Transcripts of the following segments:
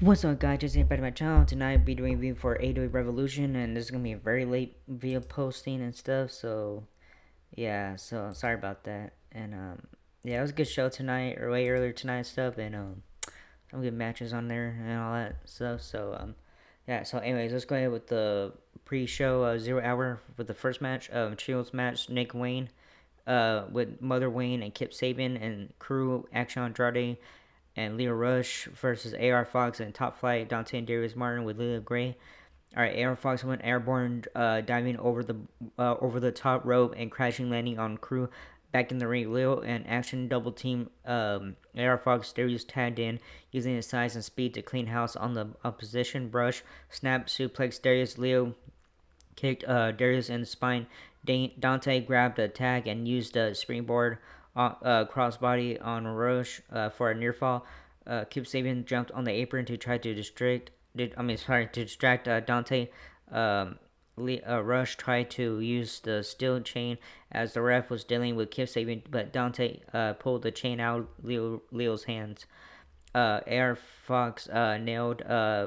What's up, guys? Just back to my channel. Tonight I'll be doing a review for Aew Revolution, and this is gonna be a very late video posting and stuff. So yeah, so sorry about that. And yeah, it was a good show tonight, or way earlier tonight and stuff, and some good matches on there and all that stuff. So yeah. So anyways, let's go ahead with the pre-show 0 hour with the first match, Trios match, Nick Wayne, with Mother Wayne and Kip Sabian and crew Action Andrade and Leo Rush versus AR Fox and Top Flight Dante and Darius Martin with Leo Gray. All right, AR Fox went airborne, diving over the top rope and crashing, landing on crew. Back in the ring, Leo and Action double team. AR Fox Darius tagged in, using his size and speed to clean house on the opposition. Brush, snap, suplex Darius. Leo kicked Darius in the spine. Dante grabbed a tag and used a springboard crossbody on Rush for a near fall. Kip Sabian jumped on the apron to try to distract Dante. Rush tried to use the steel chain as the ref was dealing with Kip Sabian, but Dante pulled the chain out of Leo's hands. Air Fox nailed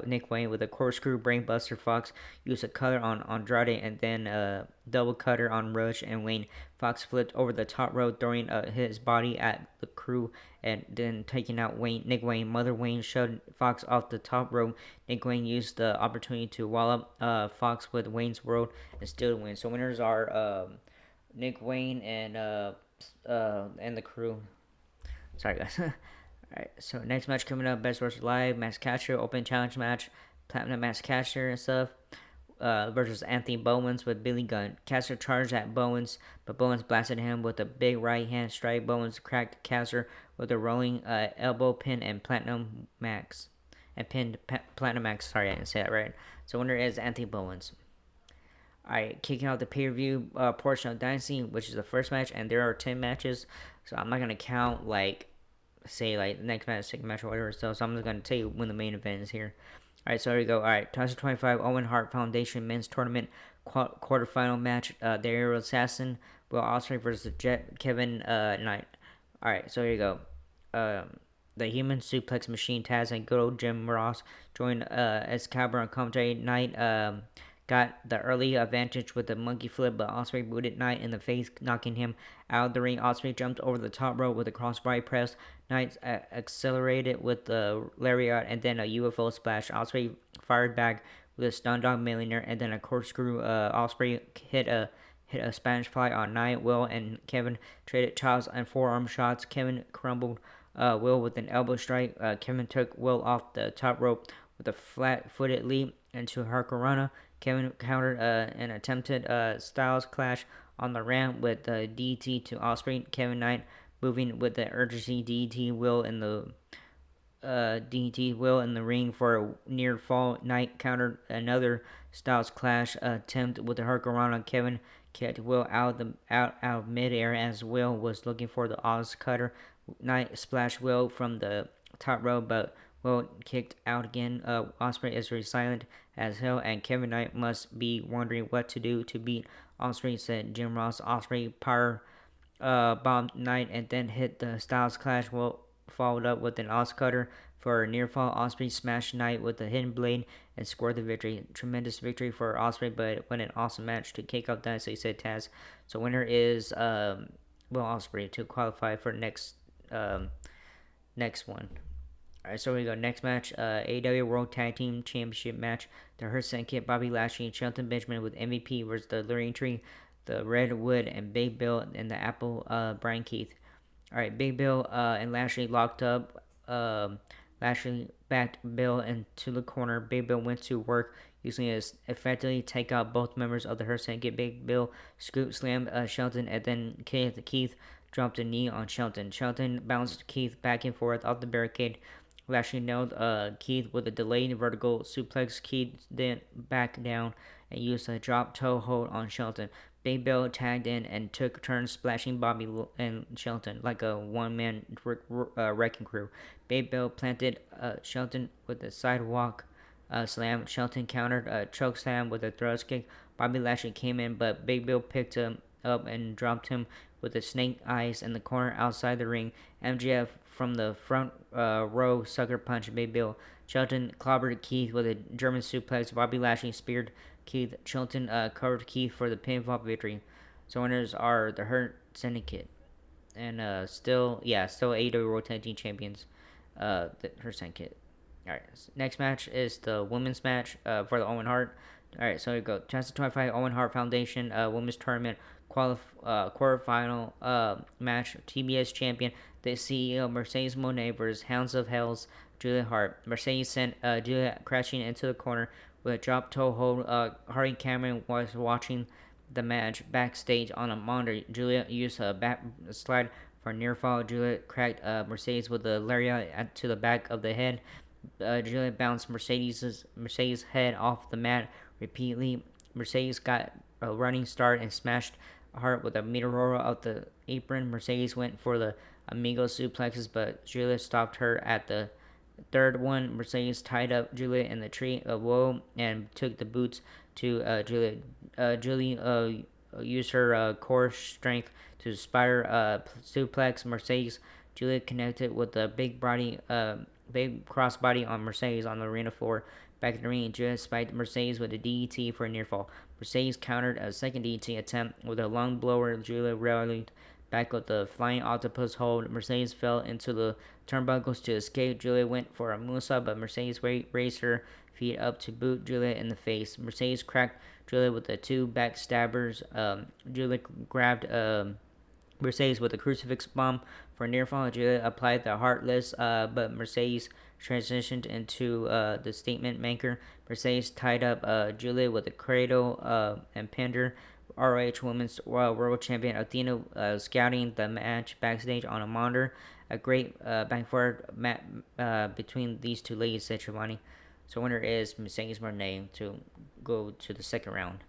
Nick Wayne with a corkscrew brainbuster. Fox used a cutter on Andrade and then double cutter on Rush and Wayne. Fox flipped over the top rope, throwing his body at the crew and then taking out Nick Wayne. Mother Wayne shoved Fox off the top rope. Nick Wayne used the opportunity to wallop Fox with Wayne's World and still win. So winners are Nick Wayne and the crew. Sorry, guys. Alright, so next match coming up, Best vs. Live, Max Caster, Open Challenge match, Platinum Max Caster and stuff, versus Anthony Bowens with Billy Gunn. Caster charged at Bowens, but Bowens blasted him with a big right hand strike. Bowens cracked Caster with a rolling elbow pin and Platinum Max. And pinned Platinum Max, sorry I didn't say that right. So winner is Anthony Bowens. Alright, kicking out the pay-per-view portion of Dynasty, which is the first match, and there are 10 matches, so I'm not going to count say the next match, second match, or whatever. So I'm just gonna tell you when the main event is here. All right, so here we go. All right, 2025 Owen Hart Foundation Men's Tournament quarterfinal match. The Aerial Assassin, Will Ospreay versus Jet Kevin Knight. All right, so here you go. The Human Suplex Machine Taz and good old Jim Ross joined Excalibur and commentary. Knight got the early advantage with the monkey flip, but Ospreay booted Knight in the face, knocking him out of the ring. Ospreay jumped over the top rope with a crossbody press. Knight accelerated with the lariat and then a UFO splash. Ospreay fired back with a stun dog millionaire and then a corkscrew. Ospreay hit a Spanish fly on Knight. Will and Kevin traded chops and forearm shots. Kevin crumbled Will with an elbow strike. Kevin took Will off the top rope with a flat-footed leap into Hurricanrana. Kevin countered an attempted Styles clash on the ramp with DT to Ospreay. Kevin Knight moving with the urgency. DT Will in the ring for a near fall. Knight countered another Styles clash attempt with the Hurricanrana. Kevin kicked Will out of midair as Will was looking for the Oz cutter. Knight splashed Will from the top rope, but Will kicked out again. Ospreay is silent as hell, and Kevin Knight must be wondering what to do to beat Ospreay, said Jim Ross. Ospreay power bombed Knight and then hit the Styles Clash. Will followed up with an Oz cutter for a near fall. Ospreay smashed Knight with a hidden blade and scored the victory. Tremendous victory for Ospreay, but what an awesome match to kick off Dynasty, said Taz. So winner is Will Ospreay to qualify for next one. Alright, so we go. Next match, AEW World Tag Team Championship match. The Hurt Kit, Bobby Lashley, and Shelton Benjamin with MVP versus the Luring Tree, the Redwood, and Big Bill, and the Apple, Brian Keith. Alright, Big Bill and Lashley locked up. Lashley backed Bill into the corner. Big Bill went to work, using it to effectively take out both members of the Hurt Kit. Big Bill scoop slammed Shelton, and then Keith dropped a knee on Shelton. Shelton bounced Keith back and forth off the barricade. Lashley nailed Keith with a delayed vertical suplex. Keith then back down and used a drop toe hold on Shelton. Big Bill tagged in and took turns splashing Bobby and Shelton like a one-man wrecking crew. Big Bill planted Shelton with a sidewalk slam. Shelton countered a choke slam with a thrust kick. Bobby Lashley came in, but Big Bill picked him up and dropped him with a snake eyes in the corner outside the ring. MJF from the front row sucker punch Big Bill. Shelton clobbered Keith with a German suplex. Bobby Lashley speared Keith. Shelton covered Keith for the pinfall victory. So winners are the Hurt Syndicate and still AEW World Tag Team Champions. The Hurt Syndicate. All right. Next match is the women's match for the Owen Hart. All right, so here we go. Chance to 25 Owen Hart Foundation Women's Tournament quarterfinal match. TBS champion, the CEO Mercedes Moné versus Hounds of Hell's Julia Hart. Mercedes sent Julia crashing into the corner with a drop toe hold. Hardy Cameron was watching the match backstage on a monitor. Julia used a back slide for near fall. Julia cracked Mercedes with a lariat to the back of the head. Julia bounced Mercedes' head off the mat repeatedly. Mercedes got a running start and smashed Hart with a Meteora out the apron. Mercedes went for the Amigo suplexes, but Julia stopped her at the third one. Mercedes tied up Julia in the tree of woe and took the boots to Julia. Julia used her core strength to spider suplex Mercedes. Julia connected with the big crossbody on Mercedes on the arena floor. Back in the ring, Julia spiked Mercedes with a DDT for a near fall. Mercedes countered a second DDT attempt with a lung blower. Julia rallied back with the flying octopus hold. Mercedes fell into the turnbuckles to escape. Julia went for a moonsault, but Mercedes raised her feet up to boot Julia in the face. Mercedes cracked Julia with the two backstabbers. Julia grabbed Mercedes with a crucifix bomb for a near fall. Julia applied the Heartless, but Mercedes transitioned into the statement maker. Mercedes tied up Julia with a cradle and pinned her. ROH Women's World Champion Athena scouting the match backstage on a monitor. A great back and forth between these two ladies, said Giovanni. So winner is Mercedes Moné to go to the second round.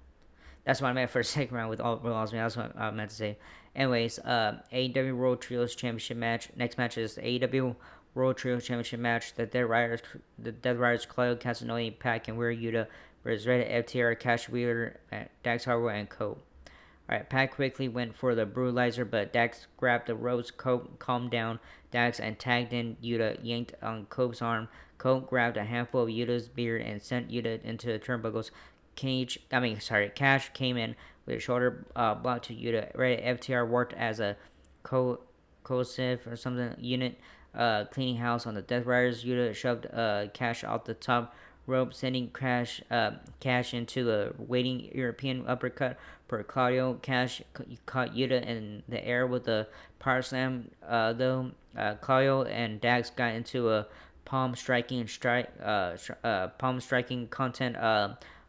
That's what I meant for the second round with all balls. That's what I meant to say. Anyways, AEW World Trios Championship match. Next match is the AEW World Trios Championship match. The Dead Riders, Claudio Castagnoli, Pac, and Weird Yuta versus Red FTR, Cash Wheeler, Dax Harwood, and Cope. Alright, Pac quickly went for the brutalizer, but Dax grabbed the ropes. Cope calmed down Dax and tagged in Yuta, yanked on Cope's arm. Cope grabbed a handful of Yuta's beard and sent Yuta into the turnbuckles. Cash came in with a shoulder block to Yuta. Red FTR worked as a cohesive or something unit, cleaning house on the Death Riders. Yuta shoved Cash off the top rope, sending Cash into the waiting European uppercut for Claudio. Cash caught Yuta in the air with a power slam. Though Claudio and Dax got into a palm striking content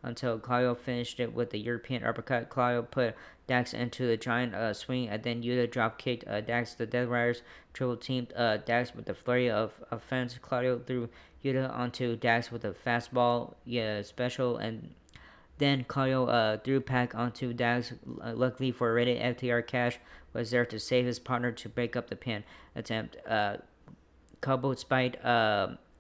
until Claudio finished it with the European uppercut. Claudio put Dax into the giant swing, and then Yuta drop kicked Dax. The Death Riders triple teamed Dax with a flurry of offense. Claudio threw Yuta onto Dax with a fastball special, and then Claudio threw Pac onto Dax. Luckily for Reddit, FTR, Cash was there to save his partner to break up the pin attempt. Cobo spiked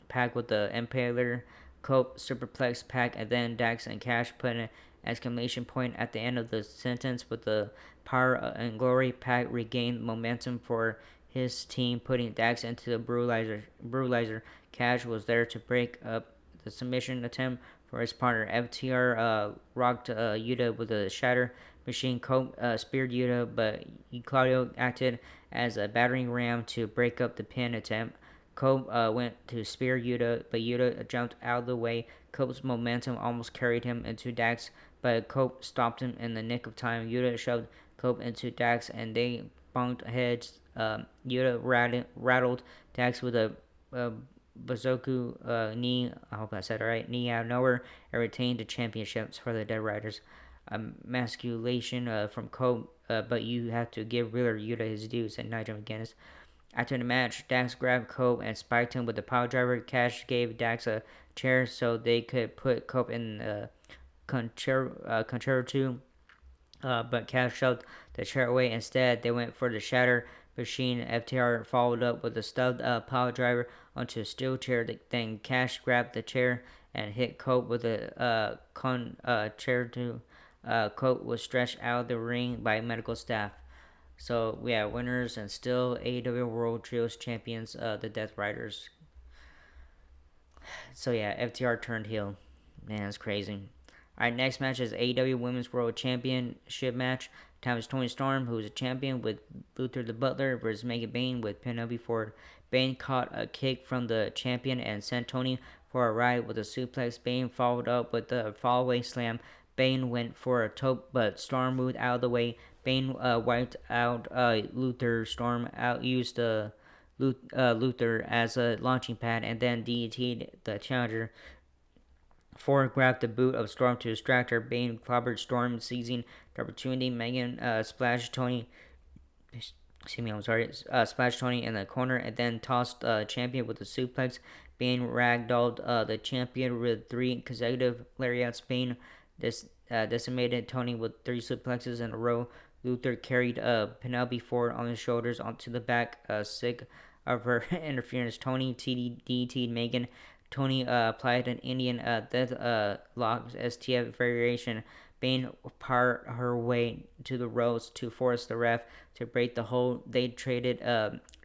Pac with the Impaler. Cope superplex Pac, and then Dax and Cash put an exclamation point at the end of the sentence. With the power and glory, Pac regained momentum for his team, putting Dax into the brutalizer. Cash was there to break up the submission attempt for his partner. FTR rocked Yuta with a shatter machine. Cope speared Yuta, but Claudio acted as a battering ram to break up the pin attempt. Cope went to spear Yuta, but Yuta jumped out of the way. Cope's momentum almost carried him into Dax, but Cope stopped him in the nick of time. Yuta shoved Cope into Dax, and they bumped heads. Yuta rattled Dax with a Bazoku knee. I hope I said it right. Knee out of nowhere, and retained the championships for the Dead Riders. Emasculation from Cope, but you have to give Wheeler Yuta his due, said Nigel McGuinness. After the match, Dax grabbed Cope and spiked him with the power driver. Cash gave Dax a chair so they could put Cope in the concerto, but Cash shoved the chair away. Instead, they went for the shatter machine. FTR followed up with a stuffed power driver onto a steel chair. Then Cash grabbed the chair and hit Cope with a concerto. Cope was stretched out of the ring by medical staff. So yeah, winners and still AEW World Trios champions, the Death Riders. So yeah, FTR turned heel. Man, that's crazy. Alright, next match is AEW Women's World Championship match. Time is Tony Storm, who is a champion, with Luther the Butler versus Megan Bain with Penelope Ford. Bain caught a kick from the champion and sent Tony for a ride with a suplex. Bain followed up with the fallaway slam. Bain went for a tope, but Storm moved out of the way. Bain wiped out Luther. Storm used the Luther as a launching pad and then DDT'd the challenger. Ford grabbed the boot of Storm to distract her. Bane clobbered Storm, seizing the opportunity. Megan splashed Tony. Excuse me, I'm sorry. Splashed Tony in the corner and then tossed Champion with a suplex. Bane ragdolled the Champion with 3 consecutive lariats. Bane decimated Tony with 3 suplexes in a row. Luther carried Penelope Ford on his shoulders onto the back, sick of her interference. Tony DDT'd Megan. Tony applied an Indian death lock STF variation. Bane part her way to the ropes to force the ref to break the hold. They traded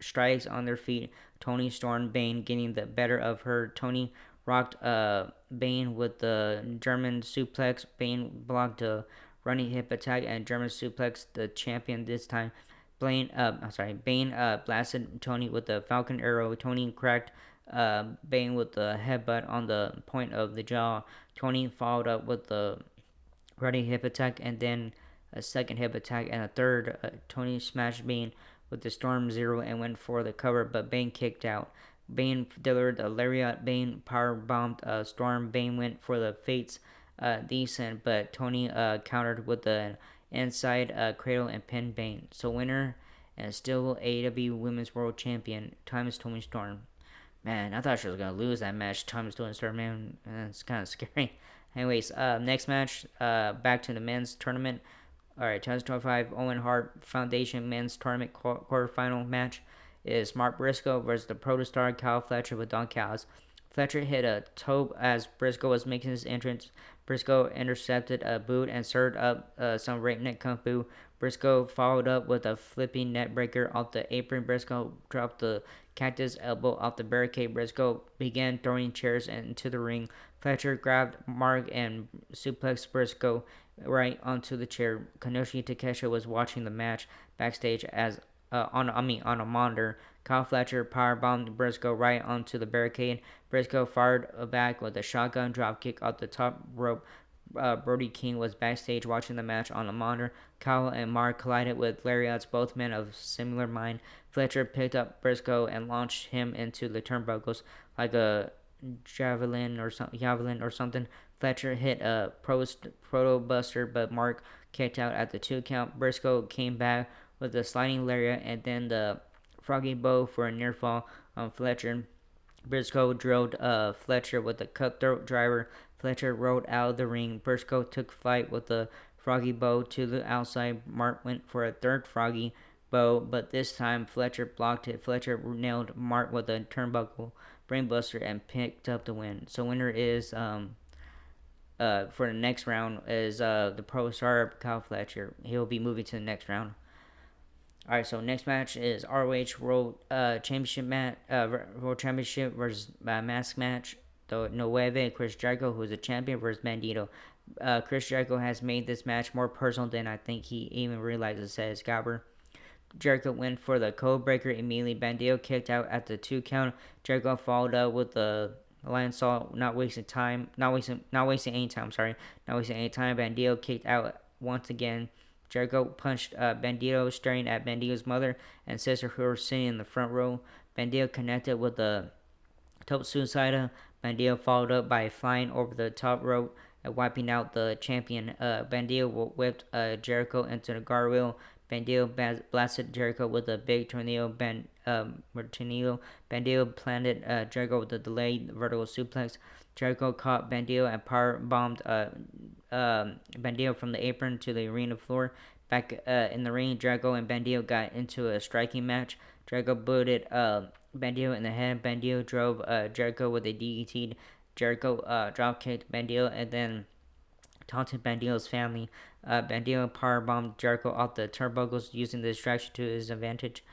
strikes on their feet. Tony stormed Bane, getting the better of her. Tony rocked Bane with the German suplex. Bane blocked a running hip attack and German suplex the champion this time. Bane blasted Tony with the Falcon Arrow. Tony cracked Bane with the headbutt on the point of the jaw. Tony followed up with the running hip attack and then a second hip attack and a third. Tony smashed Bane with the Storm Zero and went for the cover, but Bane kicked out. Bane delivered a lariat. Bane power bombed Storm. Bane went for the Fates Descent, but Tony countered with the inside cradle and pinned Bane. So winner and still AEW Women's World Champion, Times Tony Storm. Man, I thought she was gonna lose that match. Times Tony Storm, man, it's kind of scary. Anyways, next match, back to the men's tournament. All right, 2025 Owen Hart Foundation Men's Tournament quarterfinal match is Mark Briscoe versus the protostar Kyle Fletcher with Don Callis. Fletcher hit a toe as Briscoe was making his entrance. Briscoe intercepted a boot and served up some breakneck kung fu. Briscoe followed up with a flipping net breaker off the apron. Briscoe dropped the cactus elbow off the barricade. Briscoe began throwing chairs into the ring. Fletcher grabbed Mark and suplexed Briscoe right onto the chair. Kanoshi Takesha was watching the match backstage as on a monitor. Kyle Fletcher powerbombed Briscoe right onto the barricade. Briscoe fired back with a shotgun dropkick off the top rope. Brody King was backstage watching the match on a monitor. Kyle and Mark collided with lariats, both men of similar mind. Fletcher picked up Briscoe and launched him into the turnbuckles like a javelin or something. Fletcher hit a proto buster, but Mark kicked out at the 2 count. Briscoe came back with a sliding lariat and then the froggy bow for a near fall on Fletcher. Briscoe drilled Fletcher with a cutthroat driver. Fletcher rolled out of the ring. Briscoe took flight with the froggy bow to the outside. Mark went for a third froggy bow, but this time Fletcher blocked it. Fletcher nailed Mark with a turnbuckle brainbuster and picked up the win. So winner is for the next round is the pro star Kyle Fletcher. He'll be moving to the next round. All right, so next match is ROH World Championship World Championship versus mask match. The Nueve Chris Jericho, who is a champion, versus Bandito. Chris Jericho has made this match more personal than I think he even realizes, says Gabber. Jericho went for the code breaker immediately. Bandito kicked out at the 2 count. Jericho followed up with the Lion Salt, not wasting any time. Bandito kicked out once again. Jericho punched Bandito, staring at Bandito's mother and sister who were sitting in the front row. Bandito connected with the top suicida. Bandito followed up by flying over the top rope and wiping out the champion. Bandito whipped Jericho into the guardrail. Bandito blasted Jericho with a big tornado. Bandito planted Jericho with a delayed vertical suplex. Jericho caught Bandito and power bombed Bandito from the apron to the arena floor. Back in the ring, Jericho and Bandito got into a striking match. Jericho booted Bandito in the head. Bandito drove Jericho with a DDT. Jericho drop kicked Bandito and then taunted Bandito's family. Bandito powerbombed Jericho off the turnbuckles using the distraction to his advantage.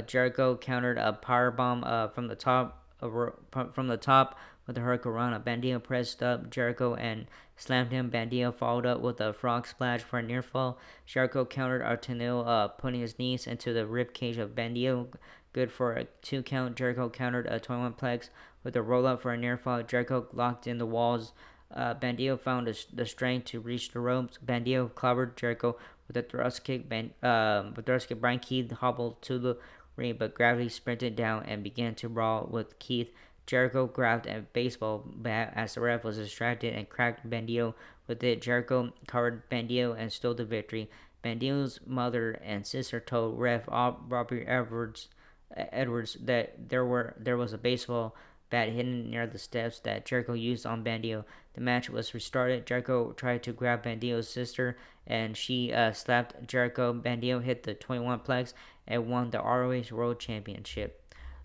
Jericho countered a powerbomb from the top with a hurricanrana. Bandito pressed up Jericho and slammed him. Bandito followed up with a frog splash for a near fall. Jericho countered Artenil, putting his knees into the rib cage of Bandito. Good for a 2 count. Jericho countered a 21 plex with a roll up for a near fall. Jericho locked in the walls. Bandito found the strength to reach the ropes. Bandito clobbered Jericho with a thrust kick. Brian Keith hobbled to the ring, but gravity sprinted down and began to brawl with Keith. Jericho grabbed a baseball bat as the ref was distracted and cracked Bandito with it. Jericho covered Bandito and stole the victory. Bandito's mother and sister told ref Robbie Edwards that there was a baseball bat hidden near the steps that Jericho used on Bandito. The match was restarted. Jericho tried to grab Bandito's sister, and she slapped Jericho. Bandito hit the 21 plex and won the ROH World Championship.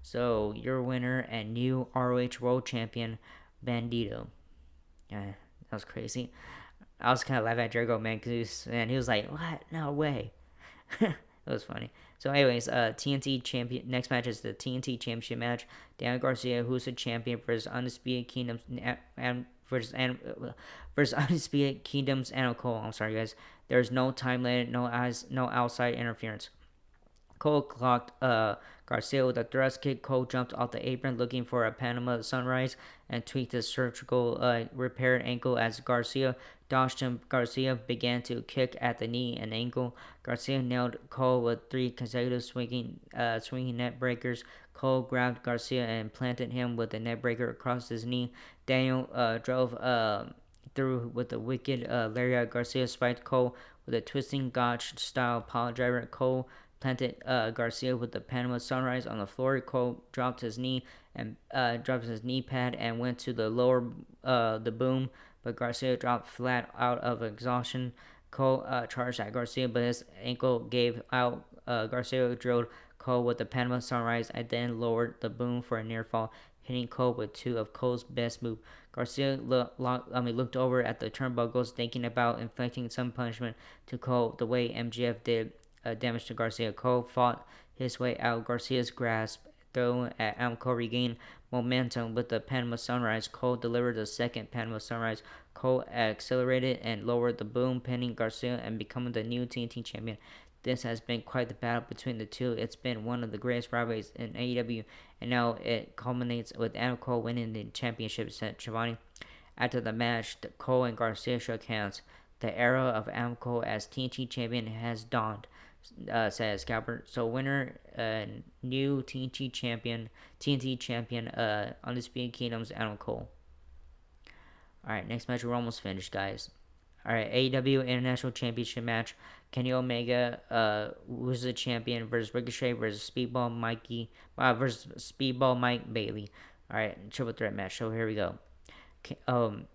So your winner and new ROH World Champion, Bandito. Yeah, that was crazy. I was kind of laughing at Jericho, man, because he was like, "What? No way." It was funny. So, anyways, TNT champion. Next match is the TNT Championship match. Daniel Garcia, who's the champion, versus Undisputed Kingdoms and versus Undisputed Kingdoms and Cole. I'm sorry, guys. There's no time limit, no outside interference. Cole clocked Garcia with a thrust kick. Cole jumped off the apron looking for a Panama Sunrise and tweaked his surgical repaired ankle as Garcia dodged him. Garcia began to kick at the knee and ankle. Garcia nailed Cole with 3 consecutive swinging net breakers. Cole grabbed Garcia and planted him with a net breaker across his knee. Daniel drove through with a wicked lariat. Garcia spiked Cole with a twisting gotch style pile driver. Cole planted Garcia with the Panama Sunrise on the floor. Cole dropped his knee pad and went to the lower the boom, but Garcia dropped flat out of exhaustion. Cole charged at Garcia, but his ankle gave out. Garcia drilled Cole with the Panama Sunrise and then lowered the boom for a near fall, hitting Cole with 2 of Cole's best moves. Garcia looked over at the turnbuckles, thinking about inflicting some punishment to Cole the way MJF did damage to Garcia. Cole fought his way out. Garcia's grasp throw at Amco regained momentum with the Panama Sunrise. Cole delivered the second Panama Sunrise. Cole accelerated and lowered the boom, pinning Garcia and becoming the new TNT champion. This has been quite the battle between the two. It's been one of the greatest rivalries in AEW, and now it culminates with Adam Cole winning the championship. Said Giovanni. After the match, Cole and Garcia shook hands. The era of Adam Cole as TNT champion has dawned, says Scalper. So winner, new TNT champion, Undisputed Kingdom's Adam Cole. Alright, next match, we're almost finished, guys. Alright, AEW International Championship match. Kenny Omega, who's the champion, versus Ricochet versus Speedball Mike Bailey. Alright, triple threat match. So here we go.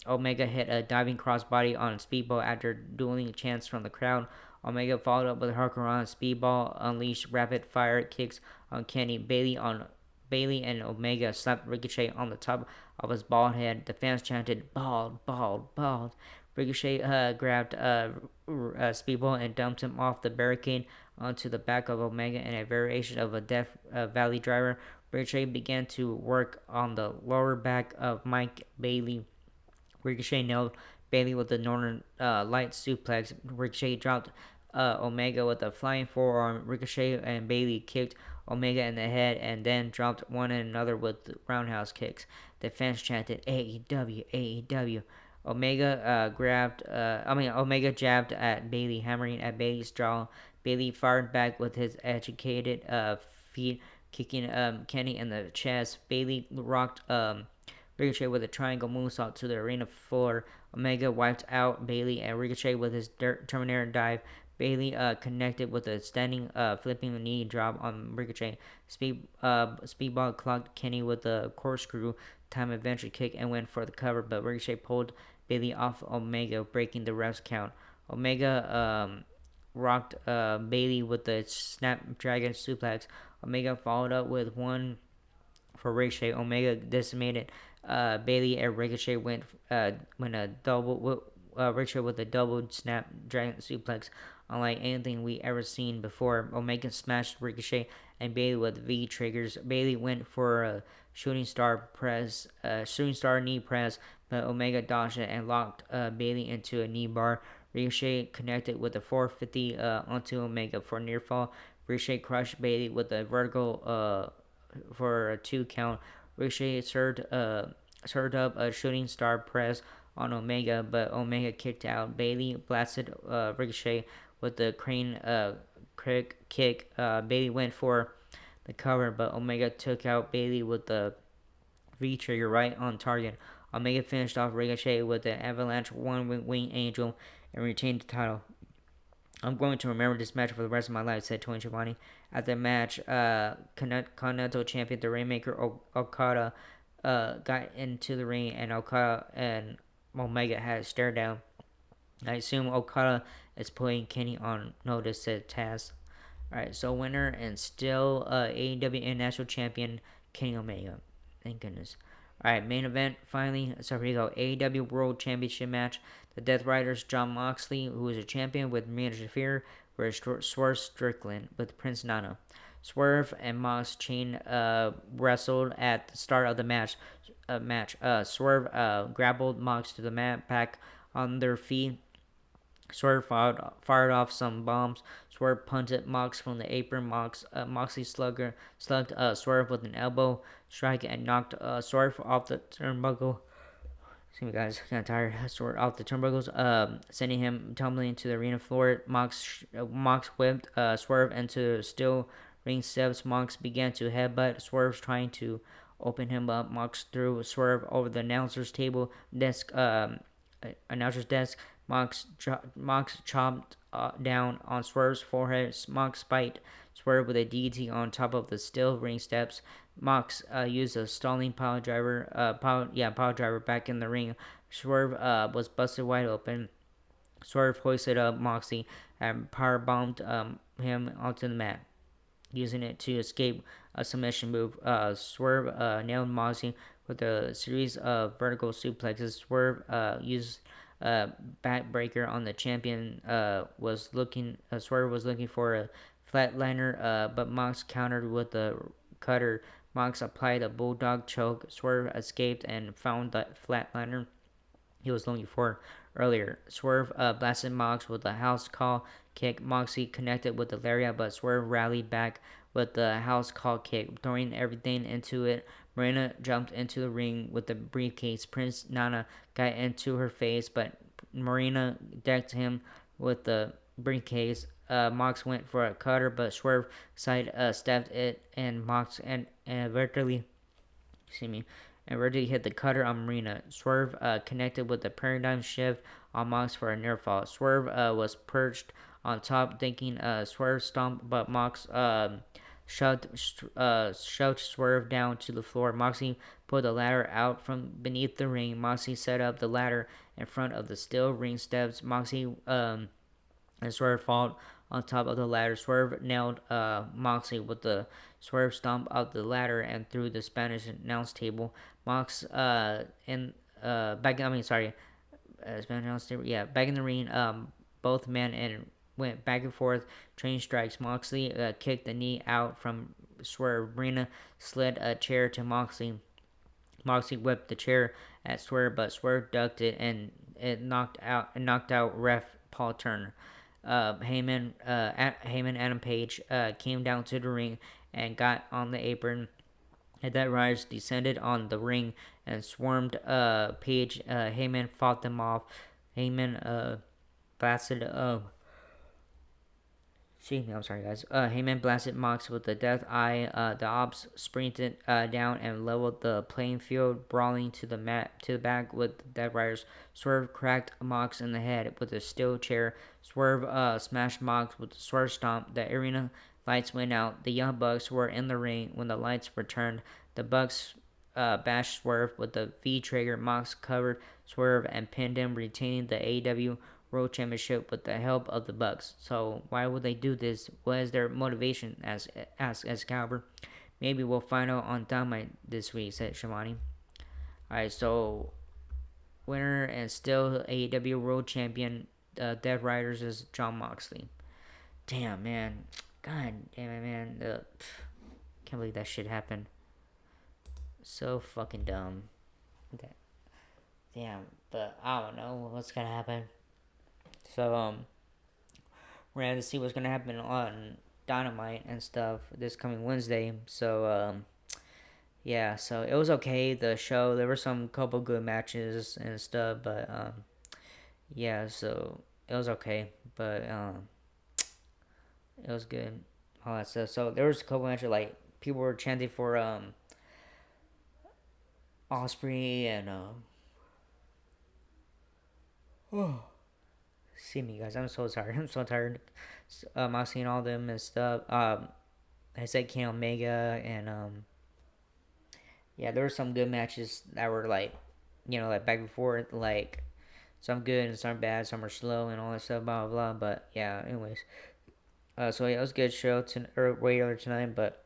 Omega hit a diving crossbody on Speedball after dueling chants from the crowd. Omega followed up with a hurricane. Speedball unleashed rapid fire kicks on Kenny. Bailey and Omega slapped Ricochet on the top of his bald head. The fans chanted, "Bald, bald, bald." Ricochet grabbed Speedball and dumped him off the barricade onto the back of Omega in a variation of a Death Valley driver. Ricochet began to work on the lower back of Mike Bailey. Ricochet nailed Bailey with the Northern Light suplex. Ricochet dropped Omega with a flying forearm. Ricochet and Bailey kicked Omega in the head and then dropped one and another with roundhouse kicks. The fans chanted AEW, AEW. Omega jabbed at Bailey, hammering at Bailey's jaw. Bailey fired back with his educated feet, kicking Kenny in the chest. Bailey rocked Ricochet with a triangle moonsault to the arena floor. Omega wiped out Bailey and Ricochet with his Terminator dive. Bailey connected with a standing flipping knee drop on Ricochet. Speedball clocked Kenny with a corkscrew time adventure kick and went for the cover, but Ricochet pulled Bailey off Omega, breaking the ref's count. Omega rocked Bailey with the Snapdragon suplex. Omega followed up with one for Ricochet. Omega decimated Bailey and Ricochet went a double Ricochet with a double snap dragon suplex, unlike anything we ever seen before. Omega smashed Ricochet and Bailey with V triggers. Bailey went for a shooting star knee press, but Omega dodged it and locked Bailey into a knee bar. Ricochet connected with a 450 onto Omega for near fall. Ricochet crushed Bailey with a vertical for a 2 count. Ricochet served up a shooting star press on Omega, but Omega kicked out. Bailey blasted Ricochet with the crane kick. Bailey went for the cover, but Omega took out Bailey with the V trigger right on target. Omega finished off Ricochet with the Avalanche One Wing Angel and retained the title. I'm going to remember this match for the rest of my life, said Tony Schiavone. At the match, Continental Champion, the Rainmaker Okada, got into the ring, and Okada and Omega had a stare down. I assume Okada is putting Kenny on notice, said Taz. Alright, so winner and still AEW International Champion, Kenny Omega. Thank goodness. Alright, main event, finally. So here we go. AEW World Championship match. The Death Riders, Jon Moxley, who is a champion with Marina Shafir, versus Swerve Strickland with Prince Nana. Swerve and Mox chain wrestled at the start of the match. Swerve grappled Mox to the mat, back on their feet. Swerve fired off some bombs. Swerve punted Mox from the apron. Moxley slugged Swerve with an elbow strike and knocked Swerve off the turnbuckle. Excuse me, guys, kind of tired. Swerve off the turnbuckles, sending him tumbling to the arena floor. Mox whipped Swerve into steel ring steps. Mox began to headbutt Swerve, trying to open him up. Mox threw Swerve over the announcer's desk. Mox chopped down on Swerve's forehead. Mox spiked Swerve with a DDT on top of the steel ring steps. Mox used a stalling pile driver back in the ring. Swerve was busted wide open. Swerve hoisted up Moxley and powerbombed him onto the mat, using it to escape a submission move. Swerve nailed Moxley with a series of vertical suplexes. Swerve used backbreaker on the champion. Swerve was looking for a flatliner, but Mox countered with a cutter. Mox applied a bulldog choke. Swerve escaped and found the flatliner he was looking for earlier. Swerve blasted Mox with a house call kick. Moxley connected with the lariat, but Swerve rallied back with the house call kick, throwing everything into it. Marina jumped into the ring with the briefcase. Prince Nana got into her face, but Marina decked him with the briefcase. Mox went for a cutter, but Swerve stepped it, and Mox inadvertently hit the cutter on Marina. Swerve connected with the paradigm shift on Mox for a near fall. Swerve was perched on top, thinking Swerve stomped, but Mox shoved Swerve down to the floor. Moxley pulled the ladder out from beneath the ring. Moxley set up the ladder in front of the steel ring steps. Moxley and Swerve fought on top of the ladder. Swerve nailed Moxley with the Swerve stomp out the ladder and through the Spanish announce table. Mox back in the ring. Both men and went back and forth, trading strikes. Moxley kicked the knee out from Swerve. Marina slid a chair to Moxley. Moxley whipped the chair at Swerve, but Swerve ducked it and it knocked out ref Paul Turner. Heyman Adam Page came down to the ring and got on the apron. And that Riders descended on the ring and swarmed Page. Heyman fought them off. Heyman blasted I'm sorry, guys. Heyman blasted Mox with the Death Eye. The Ops sprinted down and leveled the playing field, brawling to the back with the Death Riders. Swerve cracked Mox in the head with a steel chair. Swerve smashed Mox with the Swerve Stomp. The arena lights went out. The Young Bucks were in the ring when the lights returned. The Bucks bashed Swerve with the V trigger. Mox covered Swerve and pinned him, retaining the AEW World Championship with the help of the Bucks. So why would they do this? What is their motivation? Asked Excalibur. Maybe we'll find out on Dynamite this week, said Shivani. Alright, so winner and still AEW World Champion, Death Riders, is Jon Moxley. Damn, man. God damn it, man. Can't believe that shit happened. So fucking dumb. That, damn, but I don't know what's gonna happen. So, we're gonna have to see what's gonna happen on Dynamite and stuff this coming Wednesday. So, yeah, so it was okay. The show, there were some couple good matches and stuff, but yeah, so it was okay, but it was good, all that stuff. So there was a couple matches like people were chanting for Osprey and oh, see me guys, I'm so tired. I'm so tired. I've seen all them and stuff. I said Ken Omega and yeah, there were some good matches that were like, like back and forth, like some good and some bad, some are slow and all that stuff, blah blah blah. But yeah, anyways, so yeah, it was a good show earlier tonight, but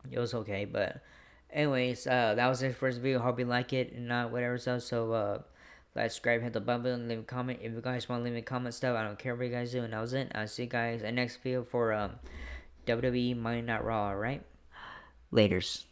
it was okay. But anyways, that was it for this video. Hope you like it and not whatever stuff. So like, subscribe, hit the button, and leave a comment. If you guys want to leave me a comment stuff, I don't care what you guys do. And that was it. I'll see you guys in the next video for WWE Monday Night Raw. Alright, laters.